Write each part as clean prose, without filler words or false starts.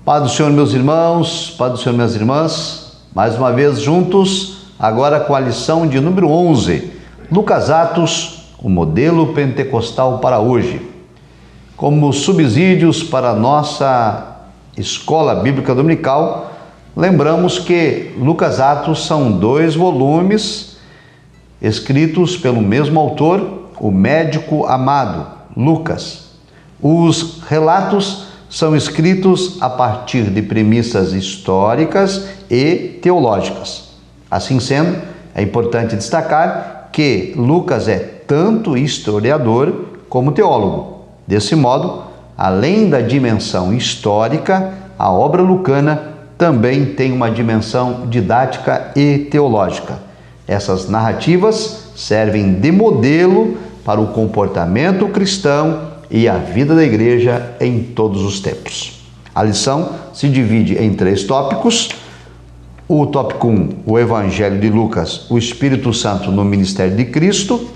Paz do Senhor, meus irmãos, paz do Senhor, minhas irmãs, mais uma vez juntos, agora com a lição de número 11, Lucas Atos, o modelo pentecostal para hoje. Como subsídios para a nossa escola bíblica dominical, lembramos que Lucas Atos são 2 volumes escritos pelo mesmo autor, o médico amado, Lucas. Os relatos são escritos a partir de premissas históricas e teológicas. Assim sendo, é importante destacar que Lucas é tanto historiador como teólogo. Desse modo, além da dimensão histórica, a obra lucana também tem uma dimensão didática e teológica. Essas narrativas servem de modelo para o comportamento cristão e a vida da igreja em todos os tempos. A lição se divide em 3 tópicos. O tópico 1, o Evangelho de Lucas, o Espírito Santo no ministério de Cristo.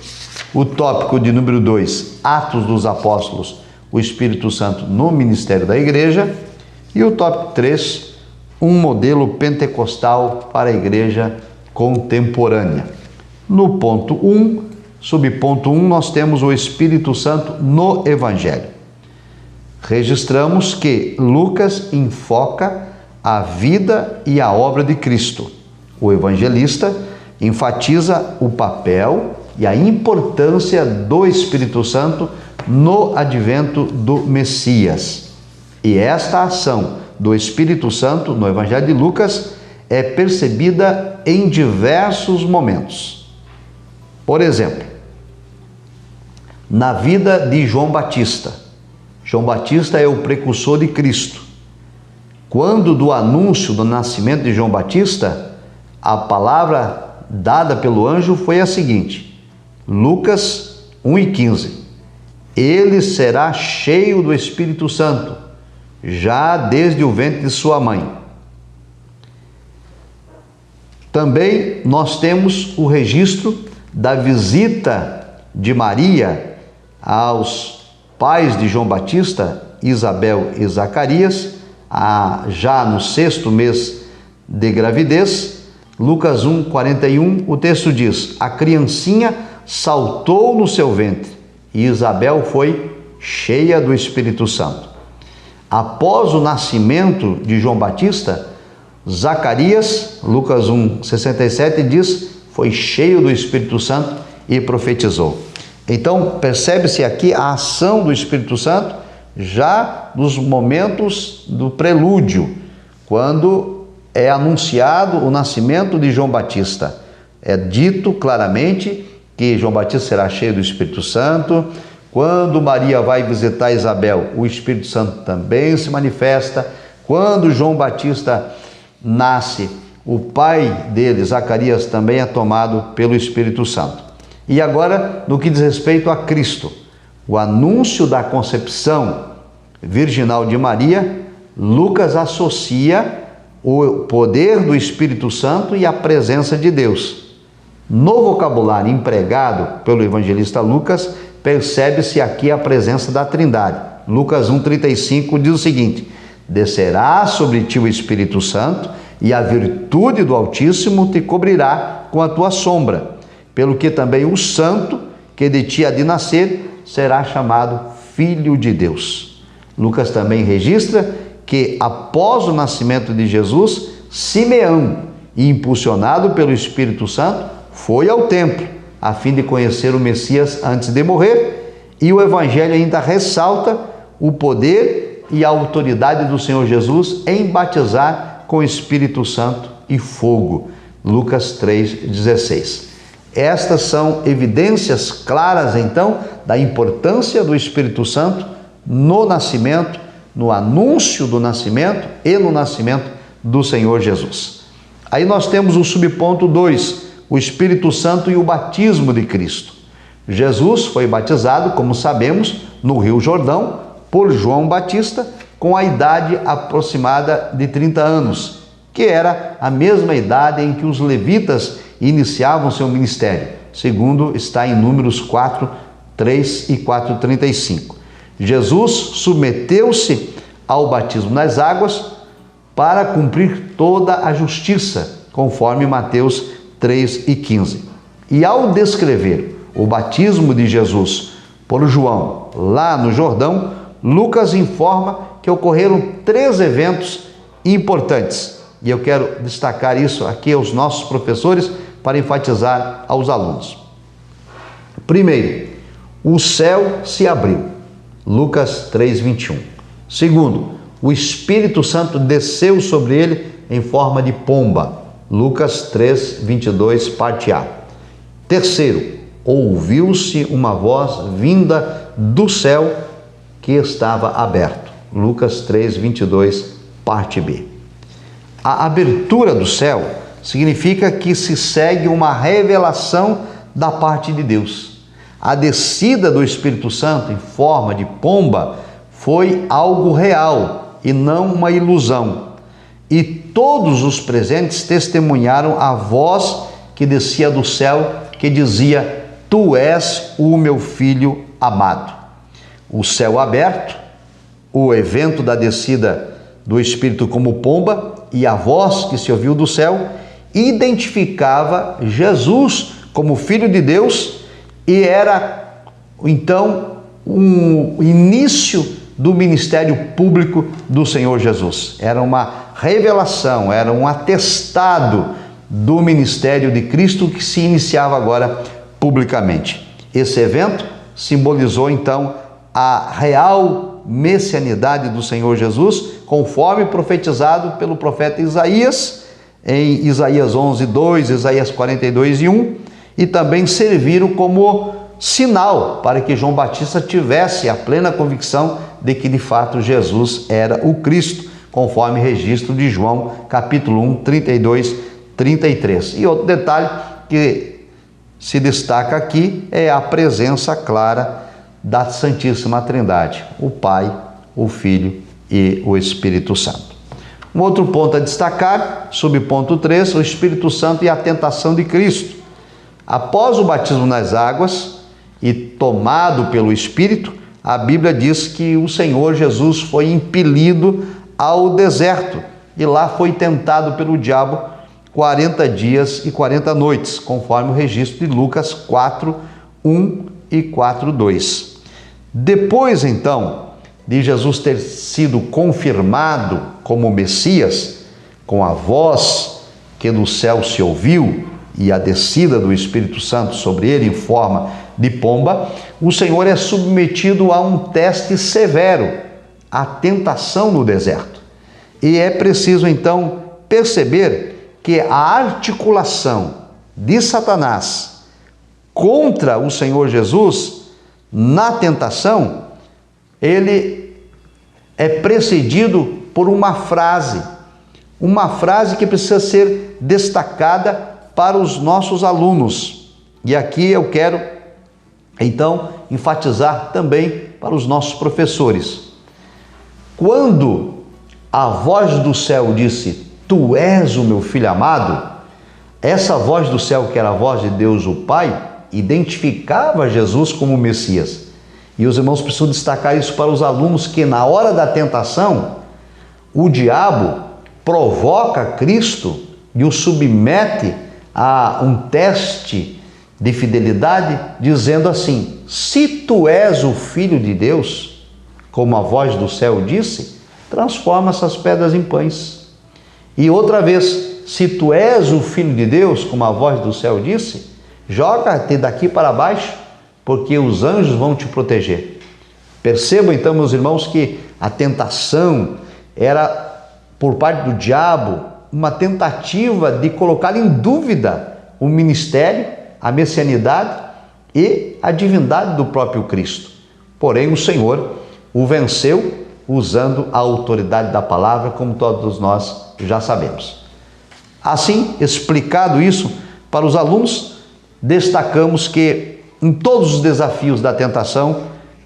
O tópico de número 2, Atos dos Apóstolos, o Espírito Santo no ministério da igreja. E o tópico 3, um modelo pentecostal para a igreja contemporânea. No ponto 1, subponto 1, nós temos o Espírito Santo no Evangelho. Registramos que Lucas enfoca a vida e a obra de Cristo. O evangelista enfatiza o papel e a importância do Espírito Santo no advento do Messias. E esta ação do Espírito Santo no Evangelho de Lucas é percebida em diversos momentos. Por exemplo, na vida de João Batista. João Batista é o precursor de Cristo. Quando do anúncio do nascimento de João Batista, a palavra dada pelo anjo foi a seguinte, Lucas 1:15. Ele será cheio do Espírito Santo, já desde o ventre de sua mãe. Também nós temos o registro da visita de Maria aos pais de João Batista, Isabel e Zacarias, já no 6º mês de gravidez. Lucas 1:41, o texto diz, a criancinha saltou no seu ventre e Isabel foi cheia do Espírito Santo. Após o nascimento de João Batista, Zacarias, Lucas 1:67 diz, foi cheio do Espírito Santo e profetizou. Então, percebe-se aqui a ação do Espírito Santo já nos momentos do prelúdio, quando é anunciado o nascimento de João Batista. É dito claramente que João Batista será cheio do Espírito Santo. Quando Maria vai visitar Isabel, o Espírito Santo também se manifesta. Quando João Batista nasce, o pai dele, Zacarias, também é tomado pelo Espírito Santo. E agora, no que diz respeito a Cristo, o anúncio da concepção virginal de Maria, Lucas associa o poder do Espírito Santo e a presença de Deus. No vocabulário empregado pelo evangelista Lucas, percebe-se aqui a presença da Trindade. Lucas 1:35 diz o seguinte, descerá sobre ti o Espírito Santo e a virtude do Altíssimo te cobrirá com a tua sombra. Pelo que também o santo que de ti há de nascer será chamado Filho de Deus. Lucas também registra que após o nascimento de Jesus, Simeão, impulsionado pelo Espírito Santo, foi ao templo a fim de conhecer o Messias antes de morrer, e o Evangelho ainda ressalta o poder e a autoridade do Senhor Jesus em batizar com Espírito Santo e fogo. Lucas 3:16. Estas são evidências claras, então, da importância do Espírito Santo no nascimento, no anúncio do nascimento e no nascimento do Senhor Jesus. Aí nós temos o subponto 2, o Espírito Santo e o batismo de Cristo. Jesus foi batizado, como sabemos, no Rio Jordão, por João Batista, com a idade aproximada de 30 anos, que era a mesma idade em que os levitas iniciavam seu ministério, segundo está em Números 4:3 e 4:35. Jesus submeteu-se ao batismo nas águas para cumprir toda a justiça, conforme Mateus 3:15. E ao descrever o batismo de Jesus por João lá no Jordão, Lucas informa que ocorreram 3 eventos importantes. E eu quero destacar isso aqui aos nossos professores para enfatizar aos alunos. Primeiro, o céu se abriu. Lucas 3:21. Segundo, o Espírito Santo desceu sobre ele em forma de pomba. Lucas 3:22, parte A. Terceiro, ouviu-se uma voz vinda do céu que estava aberto. Lucas 3:22, parte B. A abertura do céu significa que se segue uma revelação da parte de Deus. A descida do Espírito Santo em forma de pomba foi algo real e não uma ilusão. E todos os presentes testemunharam a voz que descia do céu, que dizia: Tu és o meu filho amado. O céu aberto, o evento da descida do Espírito como pomba e a voz que se ouviu do céu identificava Jesus como Filho de Deus e era então um início do ministério público do Senhor Jesus. Era uma revelação, era um atestado do ministério de Cristo que se iniciava agora publicamente. Esse evento simbolizou então a real messianidade do Senhor Jesus, conforme profetizado pelo profeta Isaías, em Isaías 11:2, Isaías 42:1, e também serviram como sinal para que João Batista tivesse a plena convicção de que de fato Jesus era o Cristo, conforme registro de João, capítulo 1, 32, 33. E outro detalhe que se destaca aqui é a presença clara da Santíssima Trindade, o Pai, o Filho e o Espírito Santo. Um outro ponto a destacar, subponto 3, o Espírito Santo e a tentação de Cristo. Após o batismo nas águas e tomado pelo Espírito, a Bíblia diz que o Senhor Jesus foi impelido ao deserto e lá foi tentado pelo diabo 40 dias e 40 noites, conforme o registro de Lucas 4:1 e 4:2. Depois, então, de Jesus ter sido confirmado como Messias, com a voz que do céu se ouviu e a descida do Espírito Santo sobre ele em forma de pomba, o Senhor é submetido a um teste severo, a tentação no deserto. E é preciso, então, perceber que a articulação de Satanás contra o Senhor Jesus na tentação, ele é precedido por uma frase que precisa ser destacada para os nossos alunos. E aqui eu quero, então, enfatizar também para os nossos professores. Quando a voz do céu disse: Tu és o meu filho amado, essa voz do céu, que era a voz de Deus o Pai, identificava Jesus como Messias. E os irmãos precisam destacar isso para os alunos, que na hora da tentação, o diabo provoca Cristo e o submete a um teste de fidelidade, dizendo assim: se tu és o Filho de Deus, como a voz do céu disse, transforma essas pedras em pães. E outra vez: se tu és o Filho de Deus, como a voz do céu disse, joga-te daqui para baixo, porque os anjos vão te proteger. Percebam então, meus irmãos, que a tentação era, por parte do diabo, uma tentativa de colocar em dúvida o ministério, a messianidade e a divindade do próprio Cristo. Porém, o Senhor o venceu usando a autoridade da palavra, como todos nós já sabemos. Assim, explicado isso para os alunos, destacamos que em todos os desafios da tentação,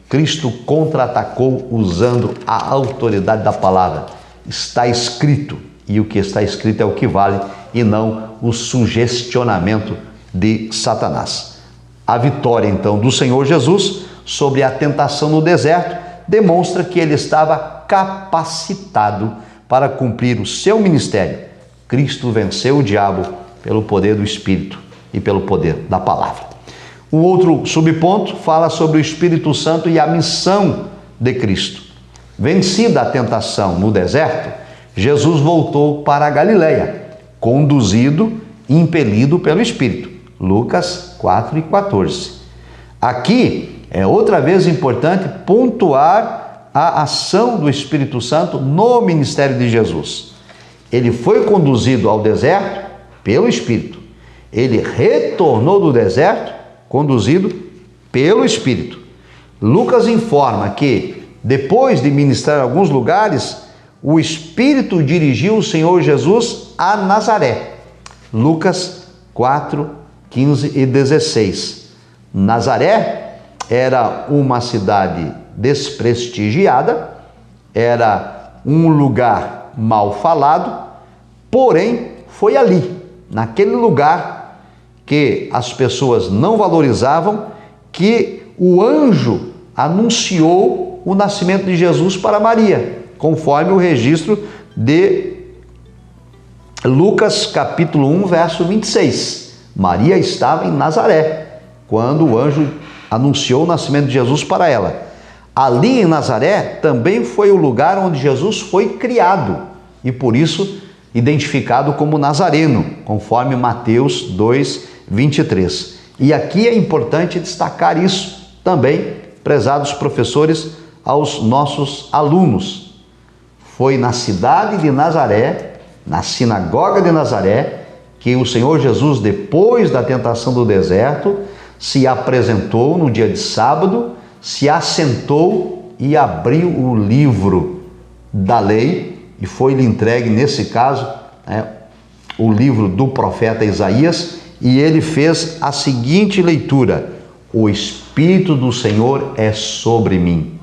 Cristo contra-atacou usando a autoridade da palavra. Está escrito, e o que está escrito é o que vale, e não o sugestionamento de Satanás. A vitória, então, do Senhor Jesus sobre a tentação no deserto demonstra que ele estava capacitado para cumprir o seu ministério, Cristo venceu o diabo pelo poder do Espírito e pelo poder da palavra. O outro subponto fala sobre o Espírito Santo e a missão de Cristo. Vencida a tentação no deserto, Jesus voltou para a Galileia, conduzido e impelido pelo Espírito. Lucas 4:14. Aqui é outra vez importante pontuar a ação do Espírito Santo no ministério de Jesus. Ele foi conduzido ao deserto pelo Espírito. Ele retornou do deserto conduzido pelo Espírito. Lucas informa que, depois de ministrar em alguns lugares, o Espírito dirigiu o Senhor Jesus a Nazaré. Lucas 4:15 e 16. Nazaré era uma cidade desprestigiada, era um lugar mal falado, porém foi ali, naquele lugar que as pessoas não valorizavam, que o anjo anunciou o nascimento de Jesus para Maria, conforme o registro de Lucas capítulo 1, verso 26. Maria estava em Nazaré, quando o anjo anunciou o nascimento de Jesus para ela. Ali em Nazaré também foi o lugar onde Jesus foi criado e por isso identificado como Nazareno, conforme Mateus 2:23. E aqui é importante destacar isso também, prezados professores, aos nossos alunos. Foi na cidade de Nazaré, na sinagoga de Nazaré, que o Senhor Jesus, depois da tentação do deserto, se apresentou no dia de sábado, se assentou e abriu o livro da lei e foi-lhe entregue, nesse caso, o livro do profeta Isaías, e ele fez a seguinte leitura: o Espírito do Senhor é sobre mim.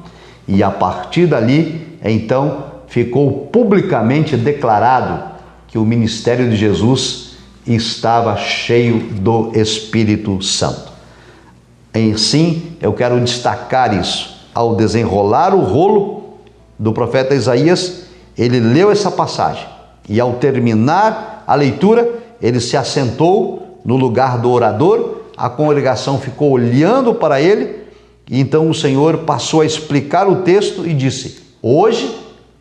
E a partir dali, então, ficou publicamente declarado que o ministério de Jesus estava cheio do Espírito Santo. Assim, eu quero destacar isso. Ao desenrolar o rolo do profeta Isaías, ele leu essa passagem e, ao terminar a leitura, ele se assentou no lugar do orador, a congregação ficou olhando para ele, e então o Senhor passou a explicar o texto e disse: hoje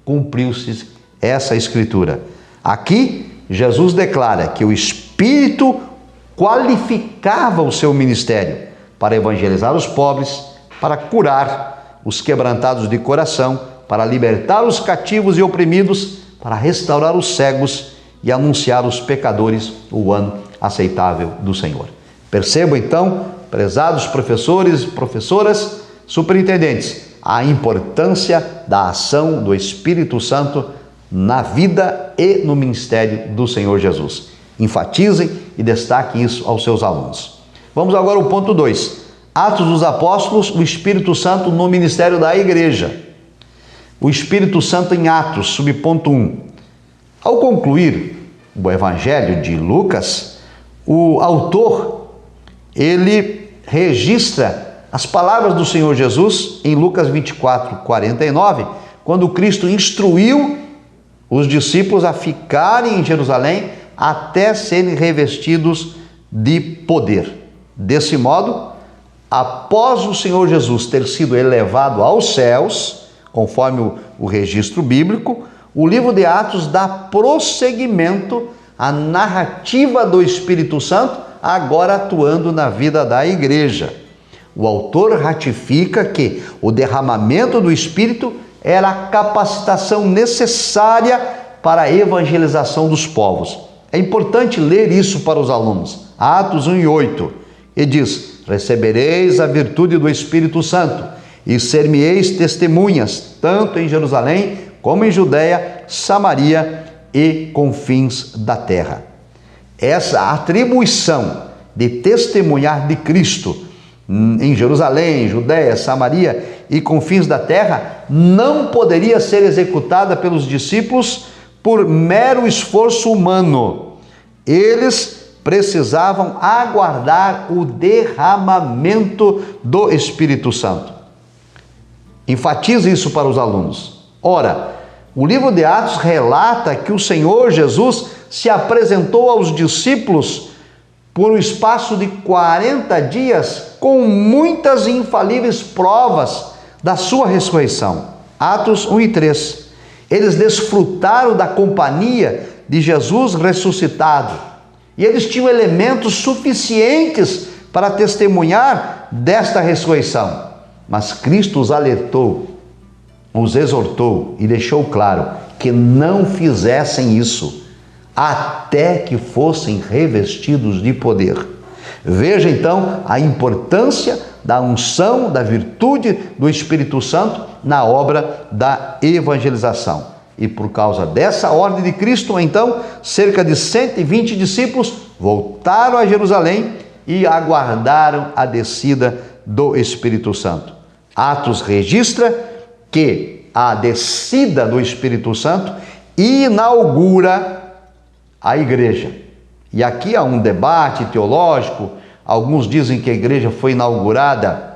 cumpriu-se essa escritura. Aqui, Jesus declara que o Espírito qualificava o seu ministério para evangelizar os pobres, para curar os quebrantados de coração, para libertar os cativos e oprimidos, para restaurar os cegos e anunciar aos pecadores o ano aceitável do Senhor. Percebam então, prezados professores, professoras, superintendentes, a importância da ação do Espírito Santo na vida e no ministério do Senhor Jesus. Enfatizem e destaquem isso aos seus alunos. Vamos agora ao ponto 2. Atos dos Apóstolos, o Espírito Santo no ministério da igreja. O Espírito Santo em Atos, subponto 1. Ao concluir o Evangelho de Lucas, o autor, ele registra as palavras do Senhor Jesus em Lucas 24:49, quando Cristo instruiu os discípulos a ficarem em Jerusalém até serem revestidos de poder. Desse modo, após o Senhor Jesus ter sido elevado aos céus, conforme o registro bíblico, o livro de Atos dá prosseguimento à narrativa do Espírito Santo, agora atuando na vida da igreja. O autor ratifica que o derramamento do Espírito era a capacitação necessária para a evangelização dos povos. É importante ler isso para os alunos. Atos 1:8, e diz: recebereis a virtude do Espírito Santo e ser-me-eis testemunhas, tanto em Jerusalém como em Judeia, Samaria e confins da terra. Essa atribuição de testemunhar de Cristo em Jerusalém, Judeia, Samaria e confins da terra não poderia ser executada pelos discípulos por mero esforço humano. Eles precisavam aguardar o derramamento do Espírito Santo. Enfatize isso para os alunos. Ora, O livro de Atos relata que o Senhor Jesus se apresentou aos discípulos por um espaço de 40 dias com muitas e infalíveis provas da sua ressurreição. Atos 1 e 3. Eles desfrutaram da companhia de Jesus ressuscitado e eles tinham elementos suficientes para testemunhar desta ressurreição. Mas Cristo os alertou, os exortou e deixou claro que não fizessem isso até que fossem revestidos de poder. Veja então a importância da unção, da virtude do Espírito Santo na obra da evangelização. E por causa dessa ordem de Cristo, então, cerca de 120 discípulos voltaram a Jerusalém e aguardaram a descida do Espírito Santo. Atos registra que a descida do Espírito Santo inaugura a igreja. E aqui há um debate teológico. Alguns dizem que a igreja foi inaugurada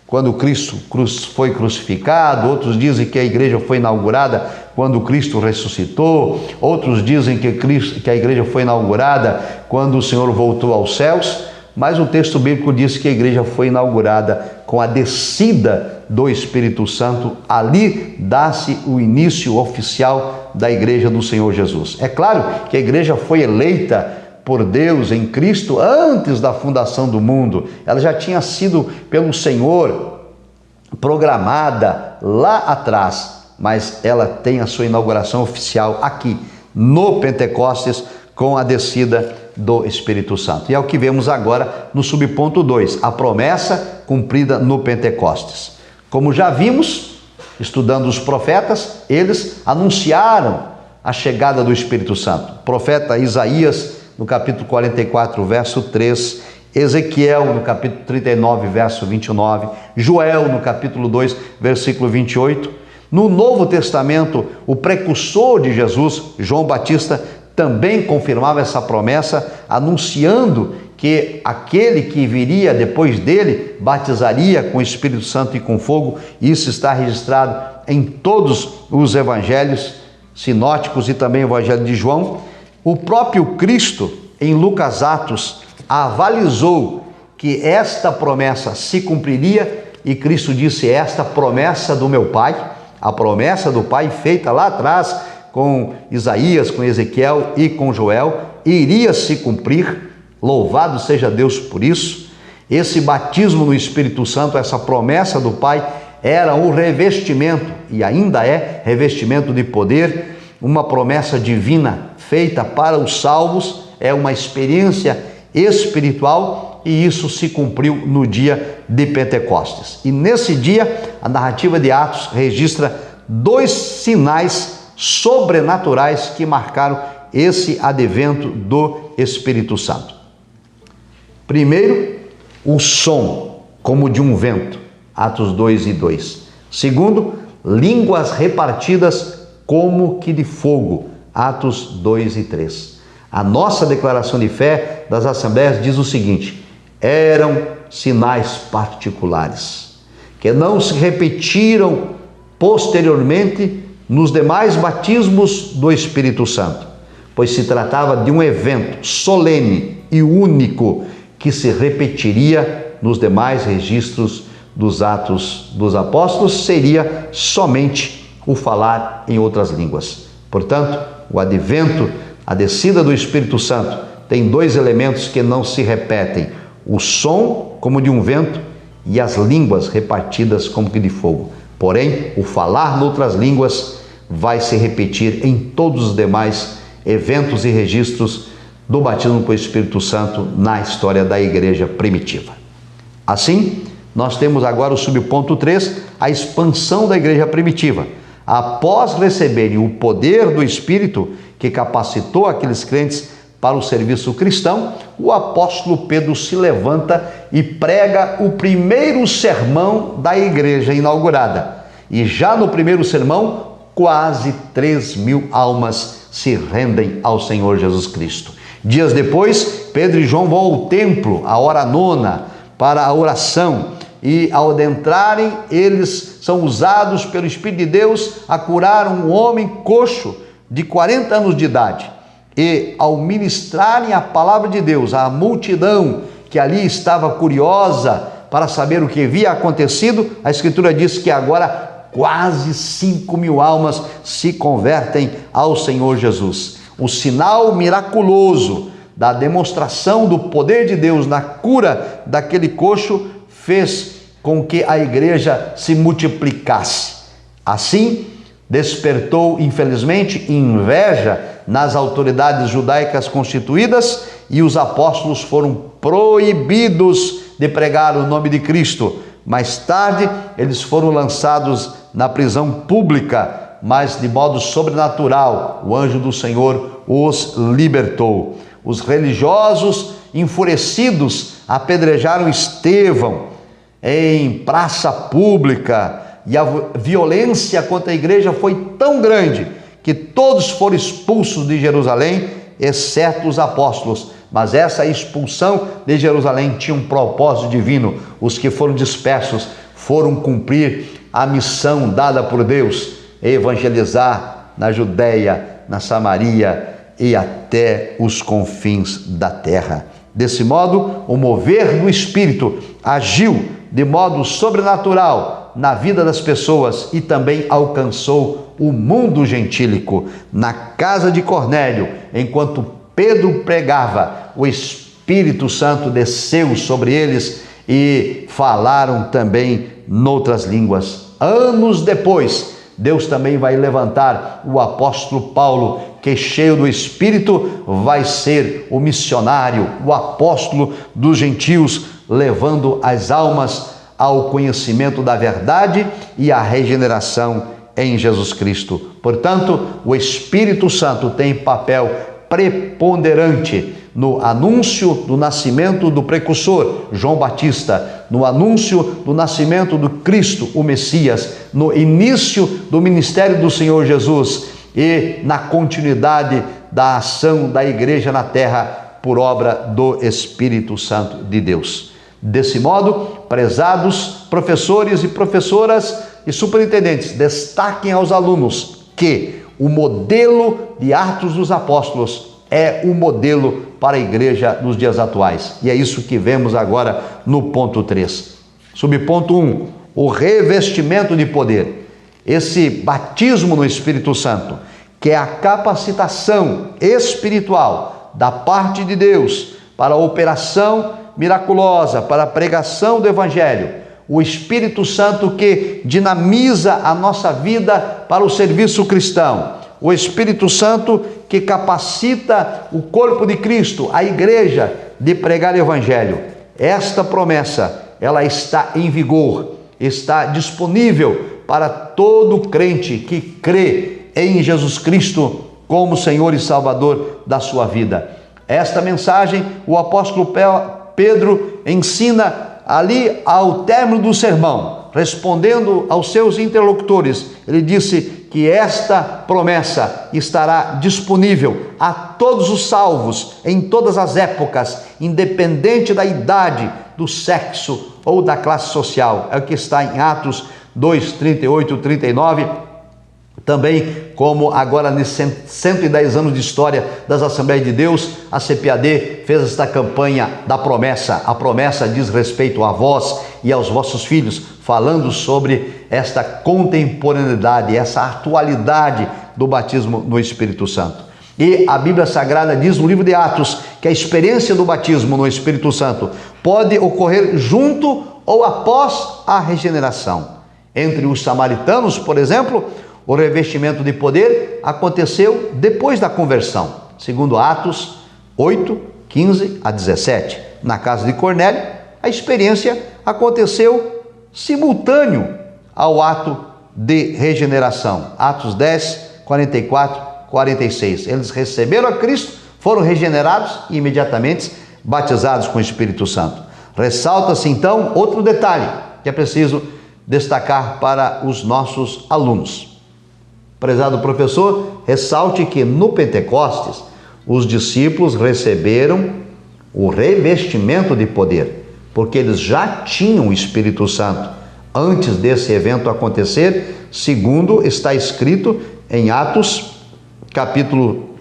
quando Cristo foi crucificado, outros dizem que a igreja foi inaugurada quando Cristo ressuscitou, outros dizem que a igreja foi inaugurada quando o Senhor voltou aos céus, mas o texto bíblico diz que a igreja foi inaugurada com a descida do Espírito Santo. Ali dá-se o início oficial da igreja do Senhor Jesus. É claro que a igreja foi eleita por Deus em Cristo antes da fundação do mundo. Ela já tinha sido pelo Senhor programada lá atrás, mas ela tem a sua inauguração oficial aqui no Pentecostes com a descida do Espírito Santo. E é o que vemos agora no subponto 2, a promessa cumprida no Pentecostes. Como já vimos, estudando os profetas, eles anunciaram a chegada do Espírito Santo. O profeta Isaías, no capítulo 44, verso 3, Ezequiel, no capítulo 39, verso 29, Joel, no capítulo 2, versículo 28. No Novo Testamento, o precursor de Jesus, João Batista, também confirmava essa promessa, anunciando que aquele que viria depois dele batizaria com o Espírito Santo e com fogo. Isso está registrado em todos os evangelhos sinóticos e também o evangelho de João. O próprio Cristo, em Lucas Atos, avalizou que esta promessa se cumpriria e Cristo disse: esta promessa do meu Pai, a promessa do Pai feita lá atrás com Isaías, com Ezequiel e com Joel, iria se cumprir. Louvado seja Deus por isso. Esse batismo no Espírito Santo, essa promessa do Pai, era um revestimento, e ainda é revestimento de poder, uma promessa divina feita para os salvos, é uma experiência espiritual, e isso se cumpriu no dia de Pentecostes. E nesse dia, a narrativa de Atos registra 2 sinais sobrenaturais que marcaram esse advento do Espírito Santo. Primeiro, o som como de um vento, Atos 2 e 2. Segundo, línguas repartidas como que de fogo, Atos 2 e 3. A nossa declaração de fé das assembleias diz o seguinte: eram sinais particulares, que não se repetiram posteriormente nos demais batismos do Espírito Santo, pois se tratava de um evento solene e único que se repetiria nos demais registros dos Atos dos Apóstolos, seria somente o falar em outras línguas. Portanto, o advento, a descida do Espírito Santo, tem 2 elementos que não se repetem: o som como de um vento e as línguas repartidas como que de fogo. Porém, o falar noutras línguas vai se repetir em todos os demais eventos e registros do batismo com o Espírito Santo na história da igreja primitiva. Assim, nós temos agora o subponto 3, a expansão da igreja primitiva. Após receberem o poder do Espírito que capacitou aqueles crentes para o serviço cristão, o apóstolo Pedro se levanta e prega o primeiro sermão da igreja inaugurada. E já no primeiro sermão, quase 3.000 almas se rendem ao Senhor Jesus Cristo. Dias depois, Pedro e João vão ao templo, à hora nona, para a oração. e ao adentrarem, eles são usados pelo Espírito de Deus a curar um homem coxo de 40 anos de idade. E ao ministrarem a palavra de Deus, a multidão que ali estava curiosa para saber o que havia acontecido, a Escritura diz que agora quase 5.000 almas se convertem ao Senhor Jesus. O sinal miraculoso da demonstração do poder de Deus na cura daquele coxo fez com que a igreja se multiplicasse. Assim, despertou, infelizmente, inveja nas autoridades judaicas constituídas e os apóstolos foram proibidos de pregar o nome de Cristo. Mais tarde, eles foram lançados na prisão pública, mas de modo sobrenatural, o anjo do Senhor os libertou. Os religiosos, enfurecidos, apedrejaram Estevão em praça pública, e a violência contra a igreja foi tão grande que todos foram expulsos de Jerusalém, exceto os apóstolos. Mas essa expulsão de Jerusalém tinha um propósito divino. Os que foram dispersos foram cumprir a missão dada por Deus, evangelizar na Judéia, na Samaria e até os confins da terra. Desse modo, o mover do Espírito agiu de modo sobrenatural na vida das pessoas e também alcançou o mundo gentílico. Na casa de Cornélio, enquanto Pedro pregava, o Espírito Santo desceu sobre eles e falaram também noutras línguas. Anos depois, Deus também vai levantar o apóstolo Paulo, que cheio do Espírito vai ser o missionário, o apóstolo dos gentios, levando as almas ao conhecimento da verdade e à regeneração em Jesus Cristo. Portanto, o Espírito Santo tem papel preponderante no anúncio do nascimento do precursor, João Batista, no anúncio do nascimento do Cristo, o Messias, no início do ministério do Senhor Jesus e na continuidade da ação da igreja na terra por obra do Espírito Santo de Deus. Desse modo, prezados professores e professoras e superintendentes, destaquem aos alunos que o modelo de Atos dos Apóstolos é o modelo para a igreja nos dias atuais. E é isso que vemos agora no ponto 3. Subponto 1, o revestimento de poder. Esse batismo no Espírito Santo, que é a capacitação espiritual da parte de Deus para a operação miraculosa, para a pregação do Evangelho. O Espírito Santo que dinamiza a nossa vida para o serviço cristão. O Espírito Santo que capacita o corpo de Cristo, a igreja, de pregar o Evangelho. Esta promessa, ela está em vigor, está disponível para todo crente que crê em Jesus Cristo como Senhor e Salvador da sua vida. Esta mensagem, o apóstolo Pedro ensina ali ao término do sermão, respondendo aos seus interlocutores. Ele disse que esta promessa estará disponível a todos os salvos, em todas as épocas, independente da idade, do sexo ou da classe social. É o que está em Atos 2, 38, 39. Também, como agora nesses 110 anos de história das Assembleias de Deus, a CPAD fez esta campanha da promessa. A promessa diz respeito a vós e aos vossos filhos, falando sobre esta contemporaneidade, essa atualidade do batismo no Espírito Santo. E a Bíblia Sagrada diz no livro de Atos que a experiência do batismo no Espírito Santo pode ocorrer junto ou após a regeneração. Entre os samaritanos, por exemplo, o revestimento de poder aconteceu depois da conversão, segundo Atos 8, 15 a 17. Na casa de Cornélio, a experiência aconteceu simultâneo ao ato de regeneração. Atos 10, 44, 46. Eles receberam a Cristo, foram regenerados e imediatamente batizados com o Espírito Santo. Ressalta-se então outro detalhe que é preciso destacar para os nossos alunos. Prezado professor, ressalte que no Pentecostes os discípulos receberam o revestimento de poder. porque eles já tinham o Espírito Santo antes desse evento acontecer, segundo está escrito em Atos, capítulo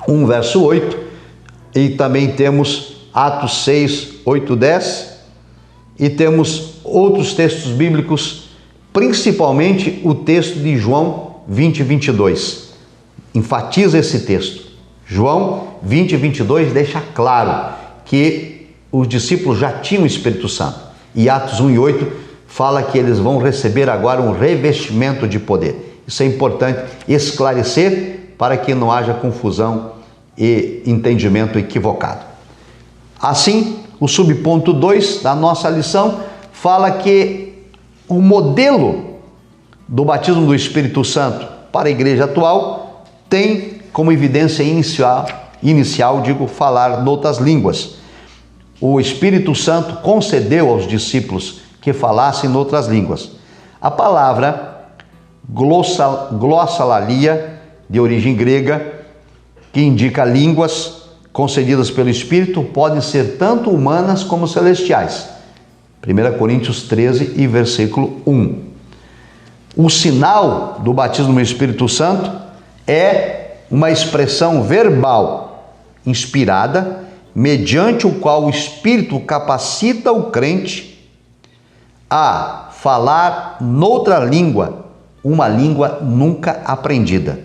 1, verso 8, e também temos Atos 6, 8, 10, e temos outros textos bíblicos, principalmente o texto de João 20, 22. Enfatiza esse texto. João 20, 22 deixa claro que os discípulos já tinham o Espírito Santo. E Atos 1 e 8 fala que eles vão receber agora um revestimento de poder. Isso é importante esclarecer para que não haja confusão e entendimento equivocado. Assim, o subponto 2 da nossa lição fala que o modelo do batismo do Espírito Santo para a igreja atual tem como evidência inicial, falar noutras línguas. O Espírito Santo concedeu aos discípulos que falassem noutras línguas. A palavra glossolalia, de origem grega, que indica línguas concedidas pelo Espírito, podem ser tanto humanas como celestiais. 1 Coríntios 13 e versículo 1. O sinal do batismo no Espírito Santo é uma expressão verbal inspirada, mediante o qual o Espírito capacita o crente a falar noutra língua, uma língua nunca aprendida.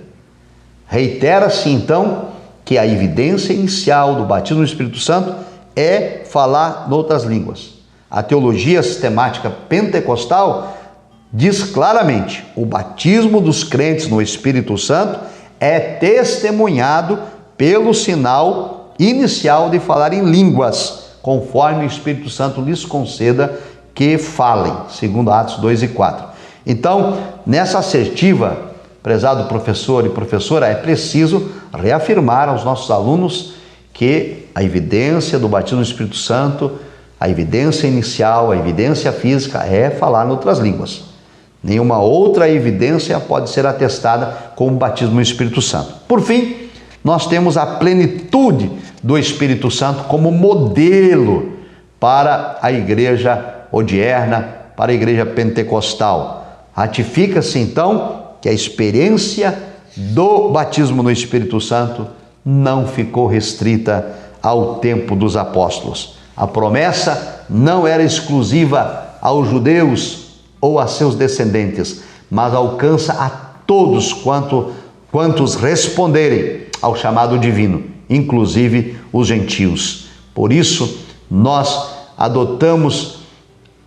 Reitera-se então que a evidência inicial do batismo no Espírito Santo é falar noutras línguas. A teologia sistemática pentecostal diz claramente: o batismo dos crentes no Espírito Santo é testemunhado pelo sinal inicial de falar em línguas, conforme o Espírito Santo lhes conceda que falem, segundo Atos 2 e 4. Então, nessa assertiva, prezado professor e professora, é preciso reafirmar aos nossos alunos que a evidência do batismo no Espírito Santo, a evidência inicial, a evidência física é falar em outras línguas. Nenhuma outra evidência pode ser atestada com o batismo no Espírito Santo. Por fim, nós temos a plenitude do Espírito Santo como modelo para a igreja odierna, para a igreja pentecostal. Ratifica-se então que a experiência do batismo no Espírito Santo não ficou restrita ao tempo dos apóstolos. A promessa não era exclusiva aos judeus ou a seus descendentes, mas alcança a todos quantos responderem ao chamado divino, inclusive os gentios. Por isso, nós adotamos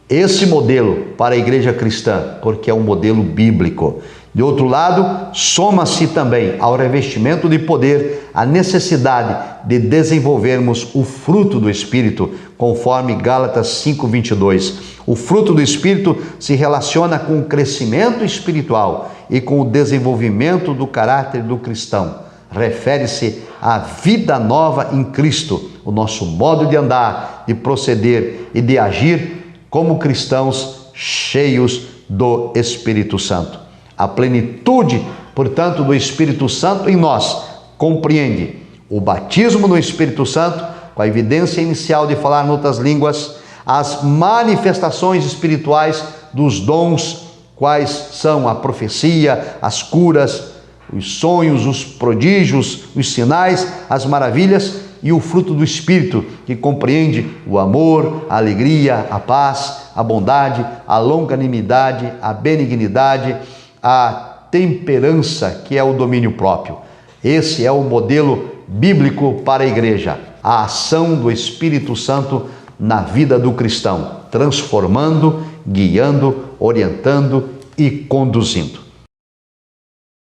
esse modelo para a igreja cristã, porque é um modelo bíblico. De outro lado, soma-se também ao revestimento de poder a necessidade de desenvolvermos o fruto do Espírito, conforme Gálatas 5:22. O fruto do Espírito se relaciona com o crescimento espiritual e com o desenvolvimento do caráter do cristão. Refere-se à vida nova em Cristo, o nosso modo de andar, de proceder e de agir como cristãos cheios do Espírito Santo. A plenitude, portanto, do Espírito Santo em nós compreende o batismo no Espírito Santo, com a evidência inicial de falar em outras línguas, as manifestações espirituais dos dons, quais são a profecia, as curas, os sonhos, os prodígios, os sinais, as maravilhas, e o fruto do Espírito, que compreende o amor, a alegria, a paz, a bondade, a longanimidade, a benignidade, a temperança, que é o domínio próprio. Esse é o modelo bíblico para a igreja, a ação do Espírito Santo na vida do cristão, transformando, guiando, orientando e conduzindo.